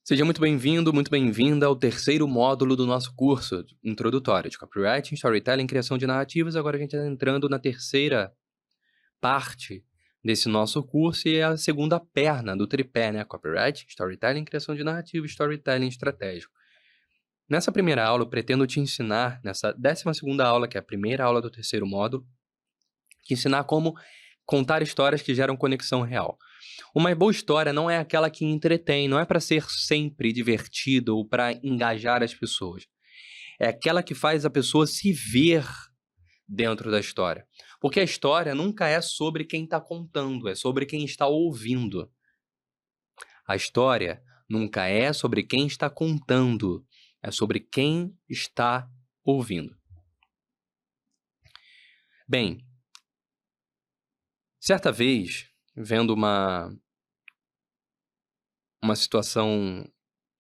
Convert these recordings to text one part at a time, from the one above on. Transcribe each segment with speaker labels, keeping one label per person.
Speaker 1: Seja muito bem-vindo, muito bem-vinda ao terceiro módulo do nosso curso introdutório de Copywriting, Storytelling, Criação de Narrativas. Agora a gente está entrando na terceira parte desse nosso curso e é a segunda perna do tripé, né? Copywriting, Storytelling, Criação de Narrativas, Storytelling Estratégico. Nessa primeira aula, eu pretendo te ensinar, nessa 12ª aula, que é a primeira aula do terceiro módulo, te ensinar como contar histórias que geram conexão real. Uma boa história não é aquela que entretém, não é para ser sempre divertida ou para engajar as pessoas. É aquela que faz a pessoa se ver dentro da história. Porque a história nunca é sobre quem está contando, é sobre quem está ouvindo. A história nunca é sobre quem está contando, é sobre quem está ouvindo. Bem, certa vez, vendo uma situação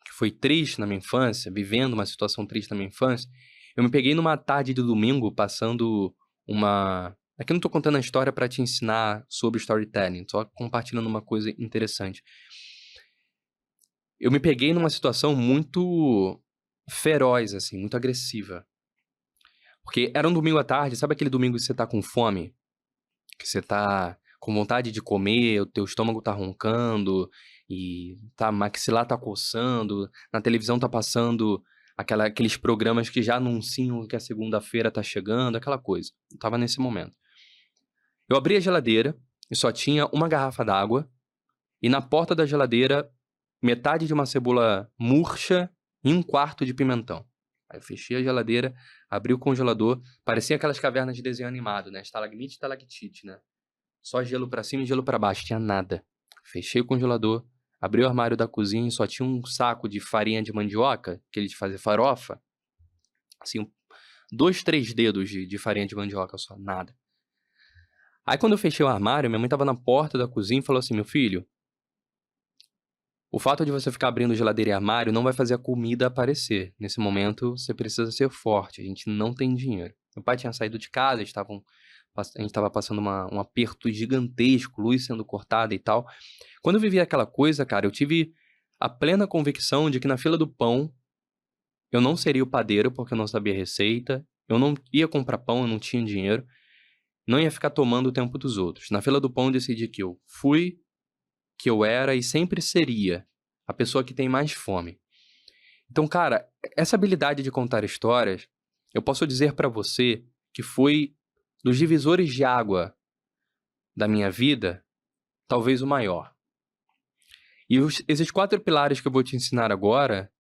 Speaker 1: que foi triste na minha infância, vivendo uma situação triste na minha infância, eu me peguei numa tarde de domingo passando uma... Aqui eu não tô contando a história para te ensinar sobre storytelling, só compartilhando uma coisa interessante. Eu me peguei numa situação muito feroz, assim, muito agressiva. Porque era um domingo à tarde, sabe aquele domingo que você tá com fome? Que você tá com vontade de comer, o teu estômago tá roncando e maxilar tá coçando, na televisão tá passando aqueles programas que já anunciam que a segunda-feira tá chegando, aquela coisa. Eu tava nesse momento. Eu abri a geladeira e só tinha uma garrafa d'água e na porta da geladeira metade de uma cebola murcha e um quarto de pimentão. Aí eu fechei a geladeira, abri o congelador, parecia aquelas cavernas de desenho animado, né? Estalagmite e estalactite, né? Só gelo pra cima e gelo pra baixo, tinha nada. Fechei o congelador, abri o armário da cozinha e só tinha um saco de farinha de mandioca, aquele de fazer farofa. Assim, 2, 3 dedos de farinha de mandioca só, nada. Aí quando eu fechei o armário, minha mãe tava na porta da cozinha e falou assim: meu filho, o fato de você ficar abrindo geladeira e armário não vai fazer a comida aparecer. Nesse momento, você precisa ser forte, a gente não tem dinheiro. Meu pai tinha saído de casa, a gente estava passando um aperto gigantesco, luz sendo cortada e tal. Quando eu vivi aquela coisa, cara, eu tive a plena convicção de que na fila do pão eu não seria o padeiro, porque eu não sabia a receita, eu não ia comprar pão, eu não tinha dinheiro, não ia ficar tomando o tempo dos outros. Na fila do pão eu decidi que eu fui, que eu era e sempre seria a pessoa que tem mais fome. Então, cara, essa habilidade de contar histórias, eu posso dizer pra você que foi dos divisores de água da minha vida, talvez o maior. E esses 4 pilares que eu vou te ensinar agora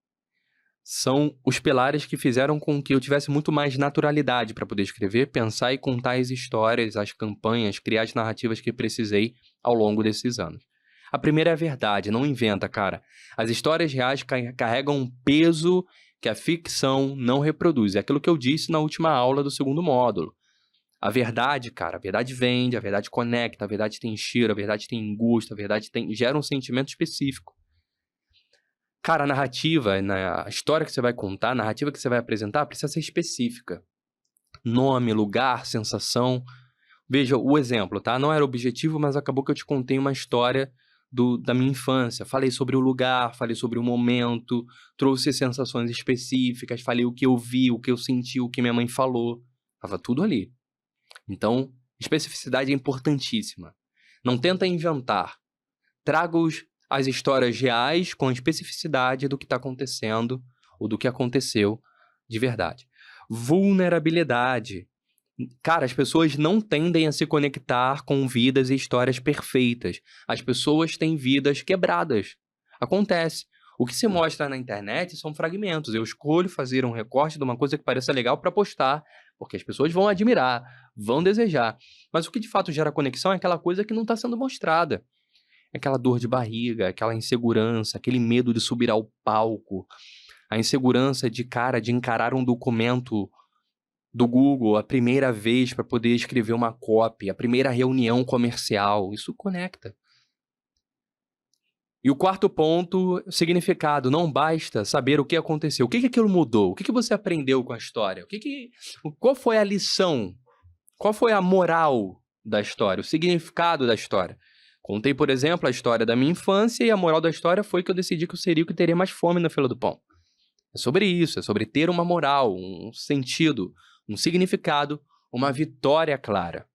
Speaker 1: são os pilares que fizeram com que eu tivesse muito mais naturalidade para poder escrever, pensar e contar as histórias, as campanhas, criar as narrativas que precisei ao longo desses anos. A primeira é a verdade, não inventa, cara. As histórias reais carregam um peso que a ficção não reproduz. É aquilo que eu disse na última aula do segundo módulo. A verdade, cara, a verdade vende, a verdade conecta, a verdade tem cheiro, a verdade tem gosto, a verdade gera um sentimento específico. Cara, a narrativa, a história que você vai contar, a narrativa que você vai apresentar precisa ser específica. Nome, lugar, sensação. Veja o exemplo, tá? Não era objetivo, mas acabou que eu te contei uma história da minha infância. Falei sobre o lugar, falei sobre o momento, trouxe sensações específicas, falei o que eu vi, o que eu senti, o que minha mãe falou. Tava tudo ali. Então, especificidade é importantíssima. Não tenta inventar. Traga as histórias reais com especificidade do que está acontecendo ou do que aconteceu de verdade. Vulnerabilidade. Cara, as pessoas não tendem a se conectar com vidas e histórias perfeitas. As pessoas têm vidas quebradas. Acontece. O que se mostra na internet são fragmentos. Eu escolho fazer um recorte de uma coisa que pareça legal para postar, porque as pessoas vão admirar, vão desejar. Mas o que de fato gera conexão é aquela coisa que não está sendo mostrada. Aquela dor de barriga, aquela insegurança, aquele medo de subir ao palco, a insegurança de encarar um documento do Google a primeira vez para poder escrever uma copy, a primeira reunião comercial, isso conecta. E o quarto ponto, significado. Não basta saber o que aconteceu. O que aquilo mudou? O que você aprendeu com a história? Qual foi a lição? Qual foi a moral da história? O significado da história? Contei, por exemplo, a história da minha infância e a moral da história foi que eu decidi que eu seria o que teria mais fome na fila do pão. É sobre isso, é sobre ter uma moral, um sentido, um significado, uma vitória clara.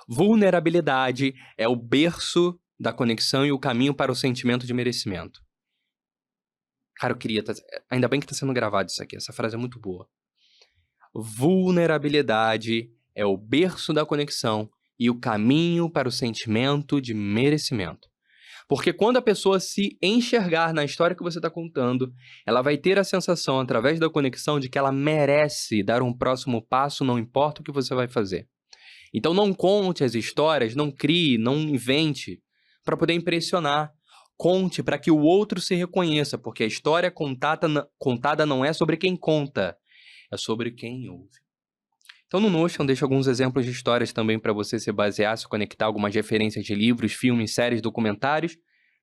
Speaker 1: Vulnerabilidade é o berço da conexão e o caminho para o sentimento de merecimento. Cara, eu queria... Ainda bem que tá sendo gravado isso aqui, essa frase é muito boa. Vulnerabilidade é o berço da conexão e o caminho para o sentimento de merecimento. Porque quando a pessoa se enxergar na história que você está contando, ela vai ter a sensação, através da conexão, de que ela merece dar um próximo passo, não importa o que você vai fazer. Então não conte as histórias, não crie, não invente para poder impressionar. Conte para que o outro se reconheça, porque a história contada não é sobre quem conta, é sobre quem ouve. Então no Notion eu deixo alguns exemplos de histórias também para você se basear, se conectar, algumas referências de livros, filmes, séries, documentários,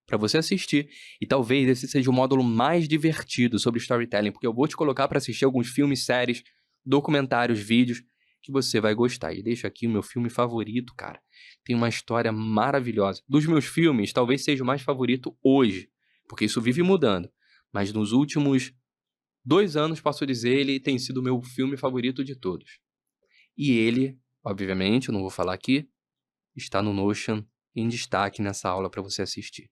Speaker 1: para você assistir. E talvez esse seja o módulo mais divertido sobre storytelling, porque eu vou te colocar para assistir alguns filmes, séries, documentários, vídeos que você vai gostar. E deixo aqui o meu filme favorito, cara. Tem uma história maravilhosa. Dos meus filmes, talvez seja o mais favorito hoje, porque isso vive mudando. Mas nos últimos 2 anos, posso dizer, ele tem sido o meu filme favorito de todos. E ele, obviamente, eu não vou falar aqui, está no Notion em destaque nessa aula para você assistir.